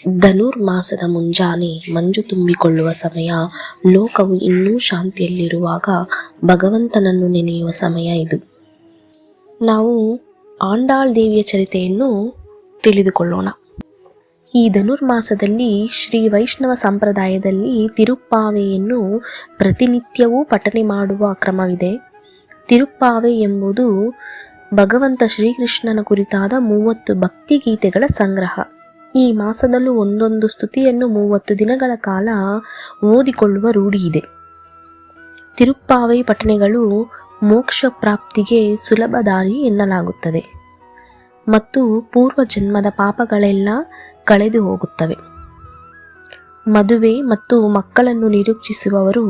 ಧನುರ್ಮಾಸದ ಮುಂಜಾನೆ ಮಂಜು ತುಂಬಿಕೊಳ್ಳುವ ಸಮಯ. ಲೋಕವು ಇನ್ನೂ ಶಾಂತಿಯಲ್ಲಿರುವಾಗ ಭಗವಂತನನ್ನು ನೆನೆಯುವ ಸಮಯ ಇದು. ನಾವು ಆಂಡಾಳ್ ದೇವಿಯ ಚರಿತೆಯನ್ನು ತಿಳಿದುಕೊಳ್ಳೋಣ. ಈ ಧನುರ್ಮಾಸದಲ್ಲಿ ಶ್ರೀ ವೈಷ್ಣವ ಸಂಪ್ರದಾಯದಲ್ಲಿ ತಿರುಪ್ಪಾವೆಯನ್ನು ಪ್ರತಿನಿತ್ಯವೂ ಪಠನೆ ಮಾಡುವ ಕ್ರಮವಿದೆ. ತಿರುಪ್ಪಾವೆ ಎಂಬುದು ಭಗವಂತ ಶ್ರೀಕೃಷ್ಣನ ಕುರಿತಾದ 30 ಭಕ್ತಿಗೀತೆಗಳ ಸಂಗ್ರಹ. ಈ ಮಾಸದಲ್ಲೂ ಒಂದೊಂದು ಸ್ತುತಿಯನ್ನು 30 ದಿನಗಳ ಕಾಲ ಓದಿಕೊಳ್ಳುವ ರೂಢಿ ಇದೆ. ತಿರುಪ್ಪಾವೆ ಪಠನೆಗಳು ಮೋಕ್ಷ ಪ್ರಾಪ್ತಿಗೆ ಸುಲಭ ದಾರಿ ಎನ್ನಲಾಗುತ್ತದೆ ಮತ್ತು ಪೂರ್ವ ಜನ್ಮದ ಪಾಪಗಳೆಲ್ಲ ಕಳೆದು ಹೋಗುತ್ತವೆ. ಮದುವೆ ಮತ್ತು ಮಕ್ಕಳನ್ನು ನಿರೀಕ್ಷಿಸುವವರು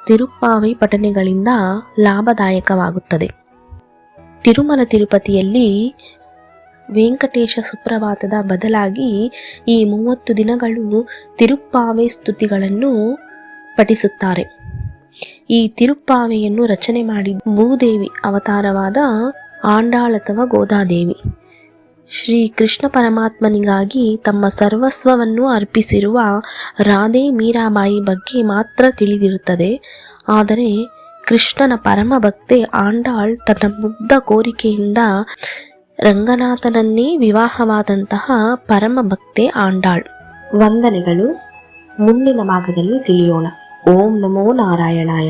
ತಿರುಪ್ಪಾವೆ ಪಠನೆಗಳಿಂದ ಲಾಭದಾಯಕವಾಗುತ್ತದೆ. ತಿರುಮಲ ತಿರುಪತಿಯಲ್ಲಿ ವೆಂಕಟೇಶ ಸುಪ್ರಭಾತದ ಬದಲಾಗಿ ಈ 30 ದಿನಗಳು ತಿರುಪ್ಪಾವೆ ಸ್ತುತಿಗಳನ್ನು ಪಠಿಸುತ್ತಾರೆ. ಈ ತಿರುಪ್ಪಾವೆಯನ್ನು ರಚನೆ ಮಾಡಿ ಭೂದೇವಿ ಅವತಾರವಾದ ಆಂಡಾಳ್ ಅಥವಾ ಗೋದಾದೇವಿ ಶ್ರೀ ಕೃಷ್ಣ ಪರಮಾತ್ಮನಿಗಾಗಿ ತಮ್ಮ ಸರ್ವಸ್ವವನ್ನು ಅರ್ಪಿಸಿರುವ ರಾಧೆ ಮೀರಾಬಾಯಿ ಬಗ್ಗೆ ಮಾತ್ರ ತಿಳಿದಿರುತ್ತದೆ. ಆದರೆ ಕೃಷ್ಣನ ಪರಮ ಭಕ್ತೆ ಆಂಡಾಳ್ ತನ್ನ ಮುಗ್ಧ ಕೋರಿಕೆಯಿಂದ ರಂಗನಾಥನನ್ನೇ ವಿವಾಹವಾದಂತಹ ಪರಮ ಭಕ್ತೆ ಆಂಡಾಳ್. ವಂದನೆಗಳು. ಮುಂದಿನ ಭಾಗದಲ್ಲಿ ತಿಳಿಯೋಣ. ಓಂ ನಮೋ ನಾರಾಯಣಾಯ.